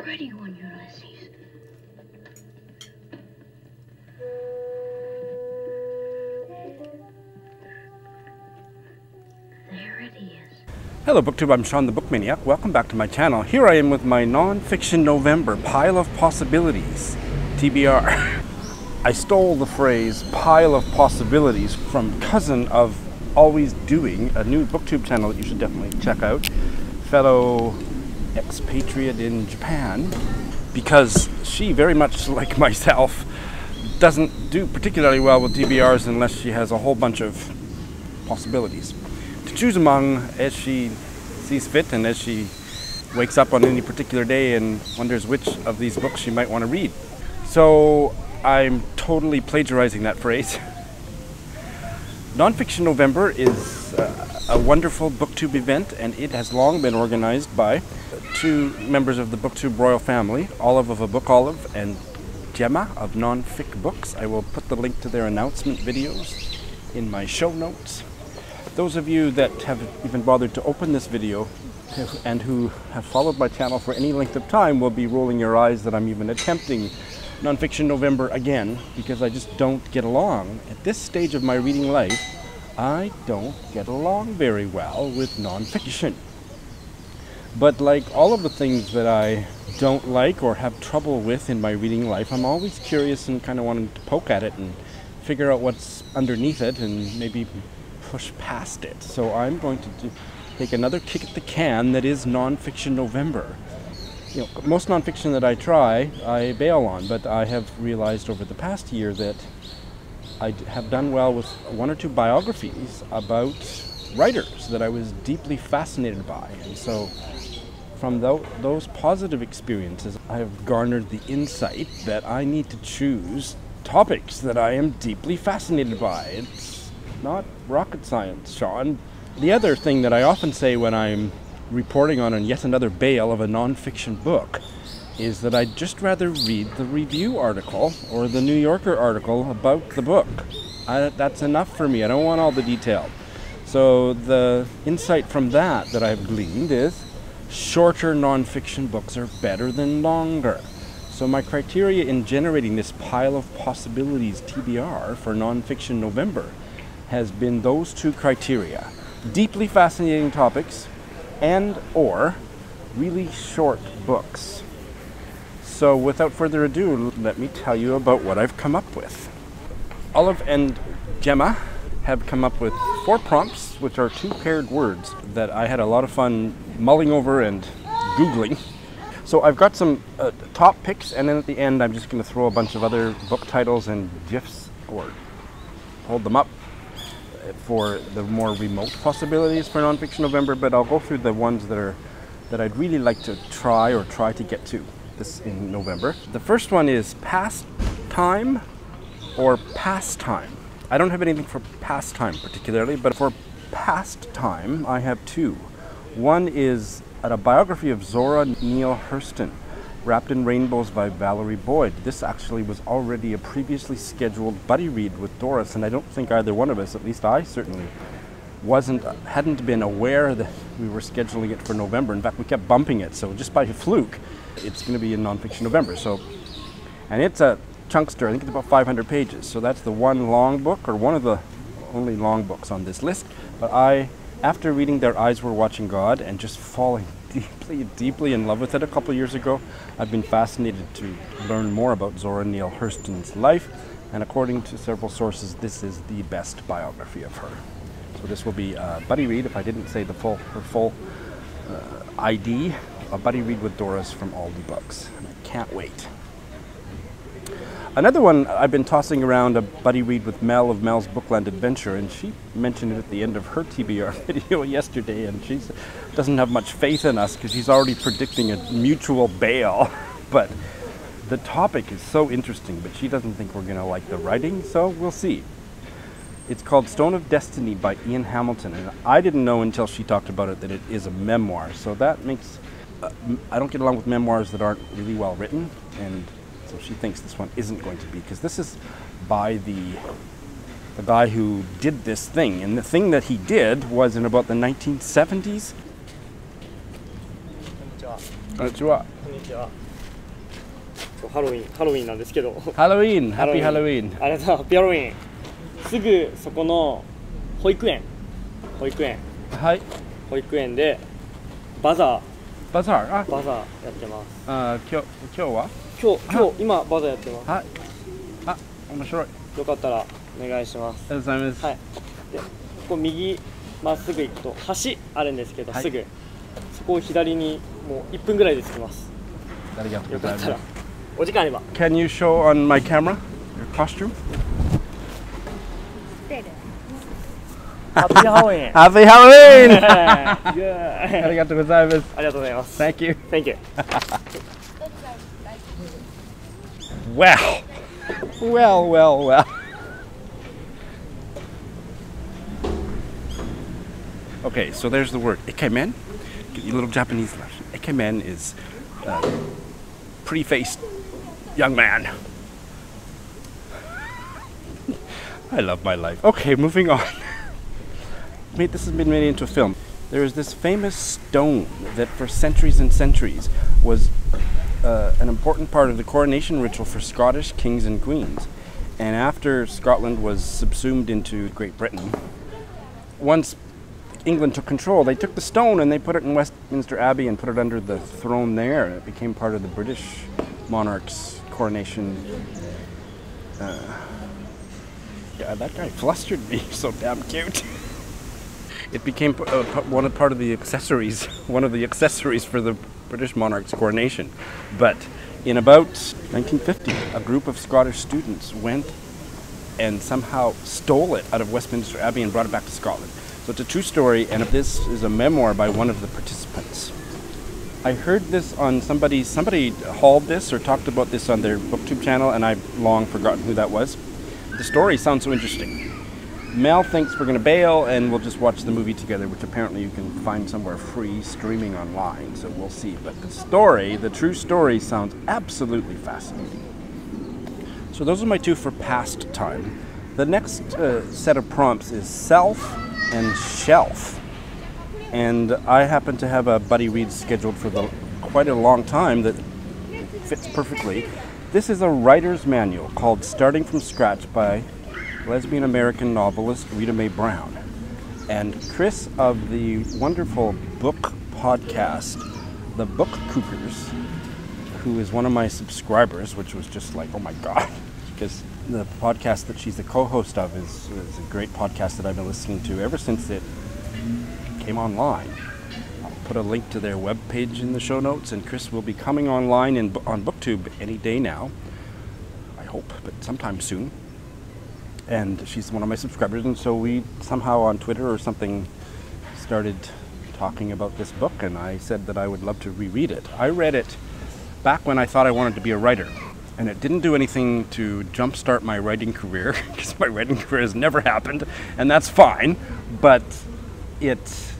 pretty one, Ulysses. There it is. Hello BookTube, I'm Sean the Book Maniac. Welcome back to my channel. Here I am with my non-fiction November pile of possibilities, TBR. I stole the phrase pile of possibilities from cousin of Always Doing, a new BookTube channel that you should definitely check out. Fellow expatriate in Japan, because she, very much like myself, doesn't do particularly well with TBRs unless she has a whole bunch of possibilities to choose among as she sees fit and as she wakes up on any particular day and wonders which of these books she might want to read. So I'm totally plagiarizing that phrase. Nonfiction November is a wonderful BookTube event, and it has long been organized by two members of the BookTube royal family, Olive of A Book Olive and Gemma of Non-Fic Books. I will put the link to their announcement videos in my show notes. Those of you that have even bothered to open this video and who have followed my channel for any length of time will be rolling your eyes that I'm even attempting Nonfiction November again, because I just don't get along. At this stage of my reading life, I don't get along very well with nonfiction. But like all of the things that I don't like or have trouble with in my reading life, I'm always curious and kind of wanting to poke at it and figure out what's underneath it and maybe push past it. So I'm going to take another kick at the can that is Nonfiction November. You know, most nonfiction that I try, I bail on, but I have realized over the past year that I have done well with one or two biographies about writers that I was deeply fascinated by. And so from those positive experiences, I have garnered the insight that I need to choose topics that I am deeply fascinated by. It's not rocket science, Sean. The other thing that I often say when I'm reporting on yet another bail of a nonfiction book is that I'd just rather read the review article or the New Yorker article about the book. That's enough for me. I don't want all the detail. So the insight from that I've gleaned is shorter nonfiction books are better than longer. So my criteria in generating this pile of possibilities TBR for Nonfiction November has been those two criteria: deeply fascinating topics and or really short books. So without further ado, let me tell you about what I've come up with. Olive and Gemma have come up with 4 prompts, which are 2 paired words that I had a lot of fun mulling over and Googling. So I've got some top picks, and then at the end I'm just going to throw a bunch of other book titles and GIFs or hold them up for the more remote possibilities for Nonfiction November, but I'll go through the ones that I'd really like to try to get to this in November. The first one is pastime or pastime. I don't have anything for pastime particularly, but for pastime I have 2. One is a biography of Zora Neale Hurston, Wrapped in Rainbows by Valerie Boyd. This actually was already a previously scheduled buddy read with Doris, and I don't think either one of us, at least I certainly hadn't been aware that we were scheduling it for November. In fact, we kept bumping it, so just by fluke, it's going to be in Nonfiction November. So, and it's a chunkster. I think it's about 500 pages. So that's the one long book, or one of the only long books on this list. But after reading Their Eyes Were Watching God and just falling deeply in love with it a couple years ago, I've been fascinated to learn more about Zora Neale Hurston's life, and according to several sources, this is the best biography of her. So this will be a buddy read, if I didn't say her full ID, a buddy read with Doris from Aldi Books. And I can't wait. Another one I've been tossing around, a buddy read with Mel of Mel's Bookland Adventure, and she mentioned it at the end of her TBR video yesterday, and she doesn't have much faith in us because she's already predicting a mutual bail. But the topic is so interesting, but she doesn't think we're going to like the writing, so we'll see. It's called Stone of Destiny by Ian Hamilton, and I didn't know until she talked about it that it is a memoir, so that makes... I don't get along with memoirs that aren't really well written, and so she thinks this one isn't going to be, because this is by the guy who did this thing. And the thing that he did was in about the 1970s. こんにちは。ハロウィンなんですけど。Halloween! Happy Halloween! ありがとうございます。ハッピーハロウィン。すぐそこの保育園はい。保育園でバザバザー。ーやってます。今日は今バザーやってます。はい。面白い。よかったらお願いします。ありがとうございます。はい。で、ここ右まっすぐ行くと橋あるんですけど、はい、すぐそこを左にもう1分ぐらいで着きます。ありがとうよかったらございます。お時間あれば。 Can you show on my camera your costume? ハッピーハロウィン。 Happy Halloween! あありがとうございます。りがとうございます。 Thank you. Thank you. Well. Okay, so there's the word ikemen. Get your little Japanese lesson. Ikemen is pretty-faced young man. I love my life. Okay, moving on. This has been made into a film. There is this famous stone that for centuries and centuries was an important part of the coronation ritual for Scottish kings and queens. And after Scotland was subsumed into Great Britain, once England took control, they took the stone and they put it in Westminster Abbey and put it under the throne there. It became part of the British monarch's coronation. Yeah, that guy flustered me. So damn cute. It became one of the accessories for the British monarch's coronation. But in about 1950, a group of Scottish students went and somehow stole it out of Westminster Abbey and brought it back to Scotland. So it's a true story, and this is a memoir by one of the participants. I heard this on somebody hauled this or talked about this on their BookTube channel, and I've long forgotten who that was. The story sounds so interesting. Mel thinks we're going to bail and we'll just watch the movie together, which apparently you can find somewhere free streaming online, so we'll see. But the true story sounds absolutely fascinating. So those are my two for pastime. The next set of prompts is self and shelf. And I happen to have a buddy read scheduled for quite a long time that fits perfectly. This is a writer's manual called Starting from Scratch by lesbian American novelist Rita Mae Brown. And Chris of the wonderful book podcast, The Book Coopers, who is one of my subscribers, which was just like, oh my God, because the podcast that she's the co-host of is a great podcast that I've been listening to ever since it came online. I'll put a link to their webpage in the show notes, and Chris will be coming online on BookTube any day now, I hope, but sometime soon. And she's one of my subscribers, and so we somehow on Twitter or something started talking about this book, and I said that I would love to reread it. I read it back when I thought I wanted to be a writer, and it didn't do anything to jumpstart my writing career, because my writing career has never happened, and that's fine, but it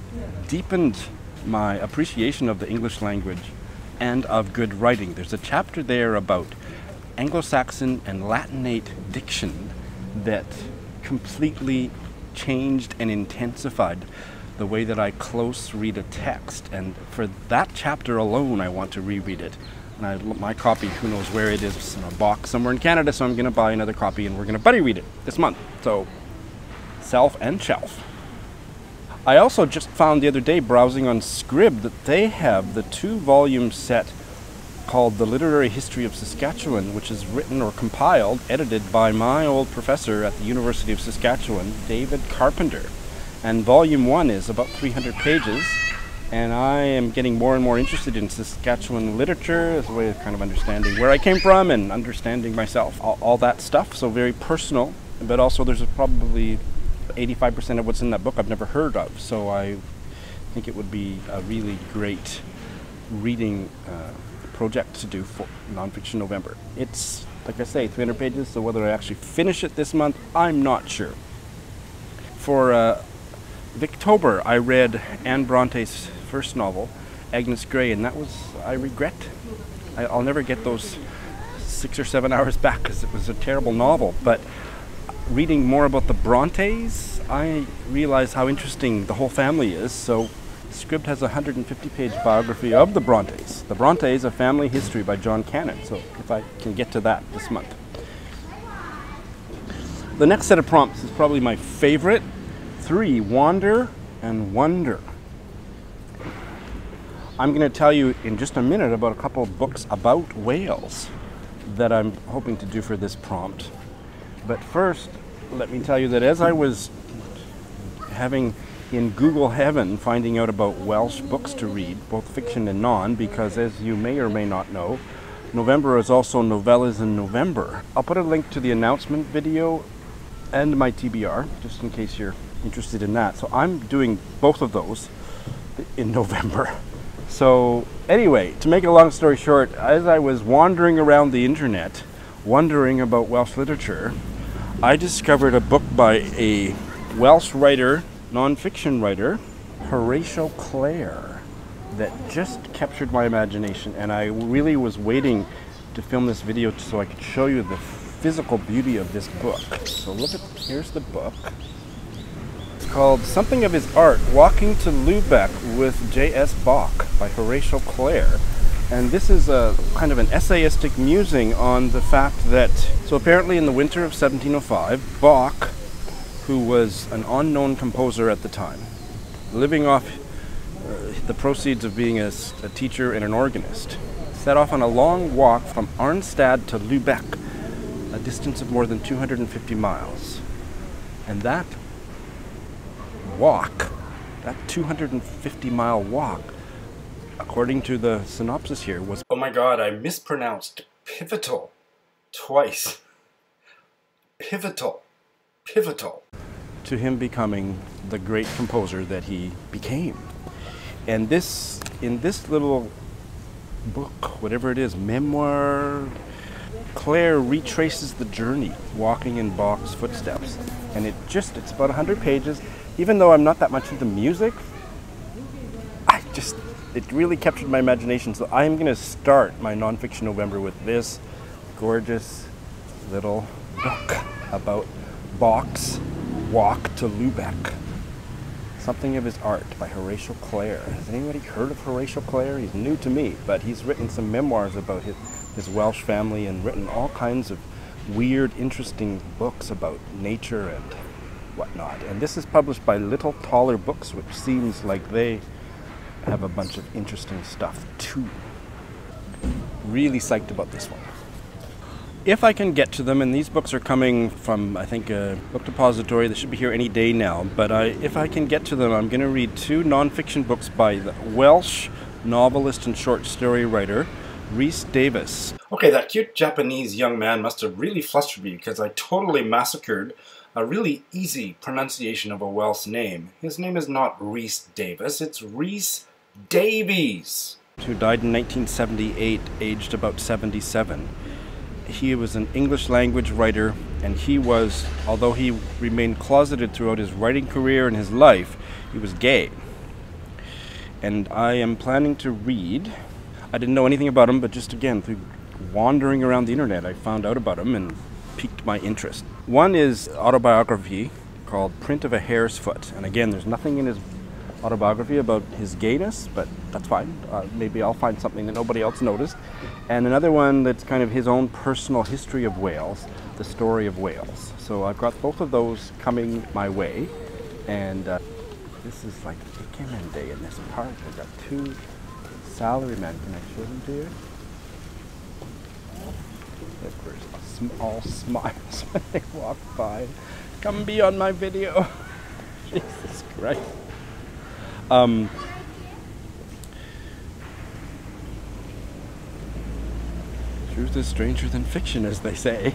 deepened my appreciation of the English language and of good writing. There's a chapter there about Anglo-Saxon and Latinate diction that completely changed and intensified the way that I close read a text, and for that chapter alone I want to reread it. And my copy, who knows where it is, in a box somewhere in Canada, so I'm going to buy another copy and we're going to buddy read it this month. So, self and shelf. I also just found the other day, browsing on Scrib, that they have the 2-volume set called The Literary History of Saskatchewan, which is written or compiled, edited by my old professor at the University of Saskatchewan, David Carpenter. And volume 1 is about 300 pages, and I am getting more and more interested in Saskatchewan literature as a way of kind of understanding where I came from and understanding myself, all that stuff. So very personal, but also there's probably 85% of what's in that book I've never heard of, so I think it would be a really great reading project to do for Nonfiction November. It's, like I say, 300 pages, so whether I actually finish it this month, I'm not sure. For Victober, I read Anne Bronte's first novel, Agnes Grey, and that was, I regret, I'll never get those 6 or 7 hours back because it was a terrible novel, but reading more about the Brontes, I realized how interesting the whole family is, so Scribd has a 150-page biography of the Brontes. The Brontes, A Family History by John Cannon. So if I can get to that this month. The next set of prompts is probably my favorite. 3, Wander and Wonder. I'm going to tell you in just a minute about a couple of books about whales that I'm hoping to do for this prompt. But first, let me tell you that as I was having in Google heaven finding out about Welsh books to read, both fiction and non, because as you may or may not know, November is also Novellas in November. I'll put a link to the announcement video and my TBR, just in case you're interested in that. So I'm doing both of those in November. So anyway, to make a long story short, as I was wandering around the internet, wondering about Welsh literature, I discovered a book by a Welsh writer, non-fiction writer, Horatio Clare, that just captured my imagination, and I really was waiting to film this video so I could show you the physical beauty of this book. So here's the book. It's called Something of His Art, Walking to Lubeck with J.S. Bach by Horatio Clare. And this is a kind of an essayistic musing on the fact that, so apparently in the winter of 1705, Bach, who was an unknown composer at the time, living off the proceeds of being a teacher and an organist, set off on a long walk from Arnstadt to Lubeck, a distance of more than 250 miles. And that walk, that 250-mile walk, according to the synopsis here, was, oh my god, I mispronounced pivotal twice. Pivotal to him becoming the great composer that he became. And this, in this little book, whatever it is, memoir, Clare retraces the journey, walking in Bach's footsteps. And it's about 100 pages. Even though I'm not that much into music, it really captured my imagination. So I'm going to start my nonfiction November with this gorgeous little book about Bach's walk to Lubeck. Something of His Art by Horatio Clare. Has anybody heard of Horatio Clare? He's new to me, but he's written some memoirs about his Welsh family and written all kinds of weird, interesting books about nature and whatnot. And this is published by Little Taller Books, which seems like they have a bunch of interesting stuff too. Really psyched about this one. If I can get to them, and these books are coming from, I think, a book depository that should be here any day now, but if I can get to them, I'm going to read 2 non-fiction books by the Welsh novelist and short story writer, Rhys Davies. Okay, that cute Japanese young man must have really flustered me because I totally massacred a really easy pronunciation of a Welsh name. His name is not Rhys Davies, it's Rhys Davies, who died in 1978, aged about 77. He was an English language writer, and he was, although he remained closeted throughout his writing career and his life, he was gay. And I am planning to read, I didn't know anything about him, but just again, through wandering around the internet, I found out about him and piqued my interest. One is autobiography called Print of a Hare's Foot. And again, there's nothing in his autobiography about his gayness, but that's fine. Maybe I'll find something that nobody else noticed. And another one that's kind of his own personal history of Wales, the story of Wales. So I've got both of those coming my way. And this is like Ikemen Day in this park. I've got 2 salarymen. Can I show them to you? Look, we're all smiles when they walk by. Come be on my video. Jesus Christ. Truth is stranger than fiction, as they say.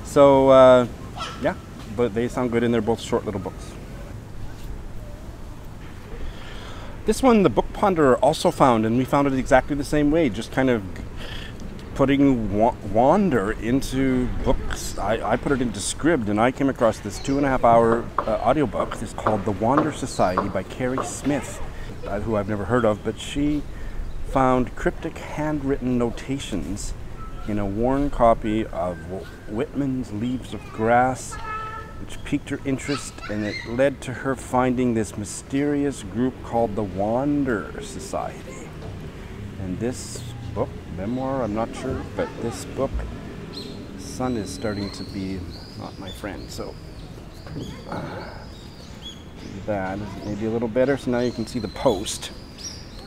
So, yeah, but they sound good, and they're both short little books. This one, the Book Ponderer also found, and we found it exactly the same way, just kind of putting wander into books. I put it into Scribd, and I came across this 2.5-hour audiobook. It's called The Wander Society by Carrie Smith, who I've never heard of, but she found cryptic handwritten notations in a worn copy of Whitman's Leaves of Grass, which piqued her interest, and it led to her finding this mysterious group called the Wander Society. And this book, memoir, I'm not sure, but this book, the sun is starting to be not my friend, so that is maybe a little better. So now you can see the post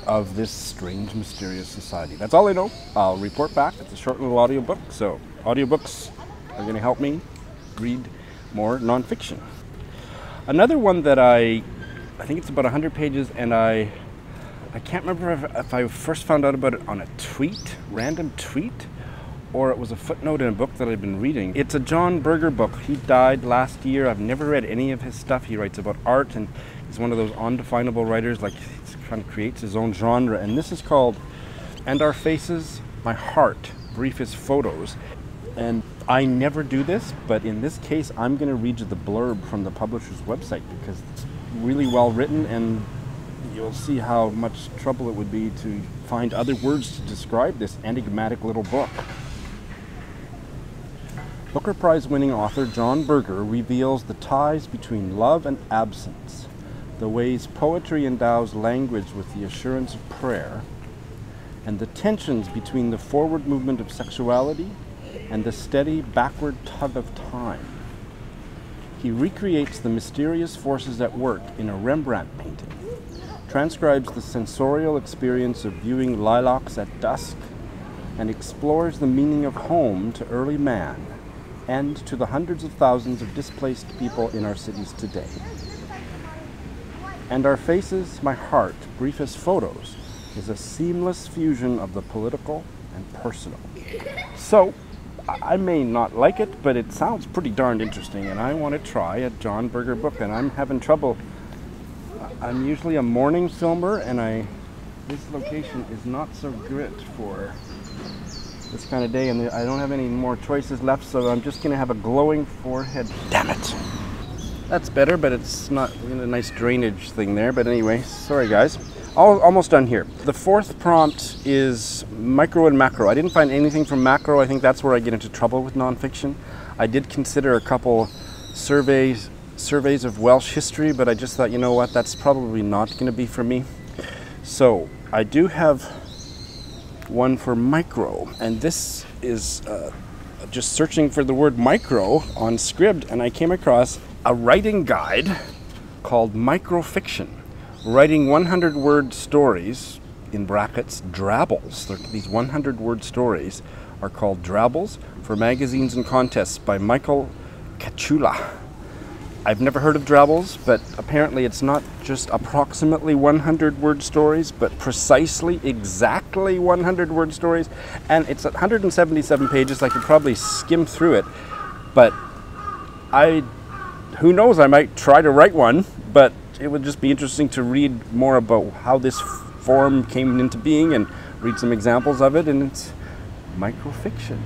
of this strange, mysterious society. That's all I know. I'll report back. It's a short little audiobook, so audiobooks are going to help me read more nonfiction. Another one that I think it's about 100 pages, and I can't remember if I first found out about it on a tweet, random tweet, or it was a footnote in a book that I've been reading. It's a John Berger book. He died last year. I've never read any of his stuff. He writes about art, and he's one of those undefinable writers, like he kind of creates his own genre. And this is called And Our Faces, My Heart, Briefest Photos. And I never do this, but in this case, I'm going to read you the blurb from the publisher's website because it's really well written, and you'll see how much trouble it would be to find other words to describe this enigmatic little book. Booker Prize winning author John Berger reveals the ties between love and absence, the ways poetry endows language with the assurance of prayer, and the tensions between the forward movement of sexuality and the steady backward tug of time. He recreates the mysterious forces at work in a Rembrandt painting, transcribes the sensorial experience of viewing lilacs at dusk, and explores the meaning of home to early man and to the hundreds of thousands of displaced people in our cities today. And Our Faces, My Heart, Briefest Photos is a seamless fusion of the political and personal. So, I may not like it, but it sounds pretty darned interesting, and I want to try a John Berger book, and I'm having trouble. I'm usually a morning filmer, and this location is not so good for this kind of day, and I don't have any more choices left, so I'm just going to have a glowing forehead. Damn it! That's better, but it's not a nice drainage thing there. But anyway, sorry guys. Almost done here. The fourth prompt is micro and macro. I didn't find anything from macro. I think that's where I get into trouble with nonfiction. I did consider a couple surveys of Welsh history, but I just thought, you know what, that's probably not going to be for me. So I do have one for micro, and this is just searching for the word micro on Scribd, and I came across a writing guide called Microfiction. Writing 100-word stories, in brackets, drabbles. These 100-word stories are called drabbles for magazines and contests by Michael Kachula. I've never heard of drabbles, but apparently it's not just approximately 100-word stories, but precisely, exactly 100-word stories. And it's 177 pages. I could probably skim through it, but who knows, I might try to write one, but it would just be interesting to read more about how this form came into being and read some examples of it, and it's microfiction.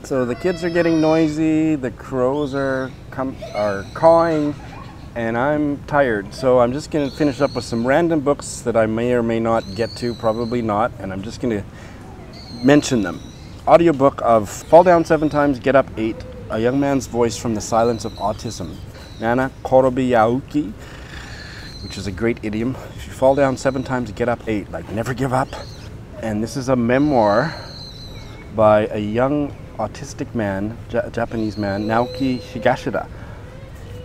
So the kids are getting noisy, the crows are cawing, and I'm tired. So I'm just going to finish up with some random books that I may or may not get to, probably not, and I'm just going to mention them. Audiobook of Fall Down 7 Times, Get Up 8, A Young Man's Voice from the Silence of Autism. Nana Korobiyauki, which is a great idiom. If you fall down 7 times, get up 8, like never give up. And this is a memoir by a young autistic man, Japanese man, Naoki Higashida.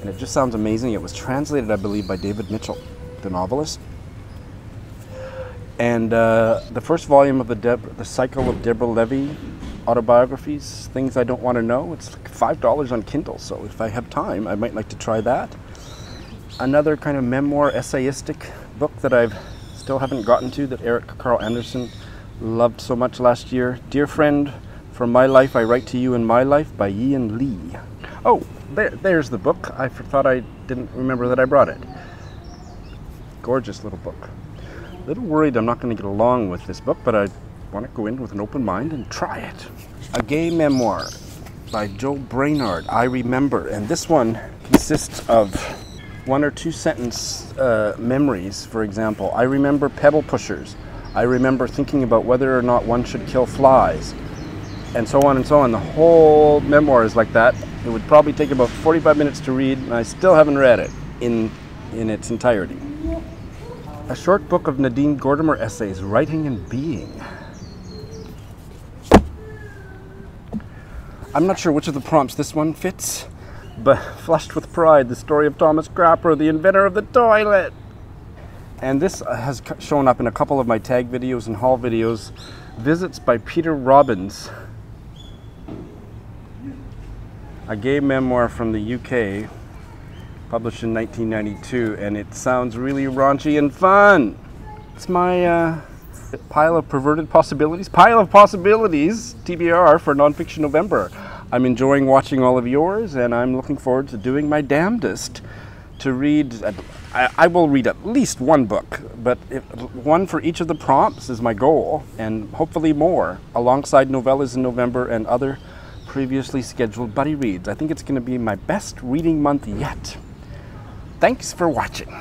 And it just sounds amazing. It was translated, I believe, by David Mitchell, the novelist. And the first volume of the cycle of Deborah Levy autobiographies, Things I Don't Want to Know. It's like $5 on Kindle, so if I have time, I might like to try that. Another kind of memoir, essayistic book that I've still haven't gotten to, that Eric Carl Anderson loved so much last year. Dear Friend, From My Life I Write to You in My Life by Ian Lee. Oh, there's the book. I thought I didn't remember that I brought it. Gorgeous little book. A little worried I'm not going to get along with this book, but I want to go in with an open mind and try it. A gay memoir by Joe Brainard, I Remember. And this one consists of 1 or 2 sentence memories. For example, I remember pedal pushers. I remember thinking about whether or not one should kill flies. and so on and so on. The whole memoir is like that. It would probably take about 45 minutes to read, and I still haven't read it in its entirety. A short book of Nadine Gordimer essays, Writing and Being. I'm not sure which of the prompts this one fits, but Flushed with Pride, the story of Thomas Crapper, the inventor of the toilet. And this has shown up in a couple of my tag videos and haul videos. Visits by Peter Robbins, a gay memoir from the UK, published in 1992, and it sounds really raunchy and fun. It's my pile of possibilities, TBR, for Nonfiction November. I'm enjoying watching all of yours, and I'm looking forward to doing my damnedest to read. I will read at least one book, but one for each of the prompts is my goal, and hopefully more, alongside novellas in November and other previously scheduled buddy reads. I think it's going to be my best reading month yet. Thanks for watching.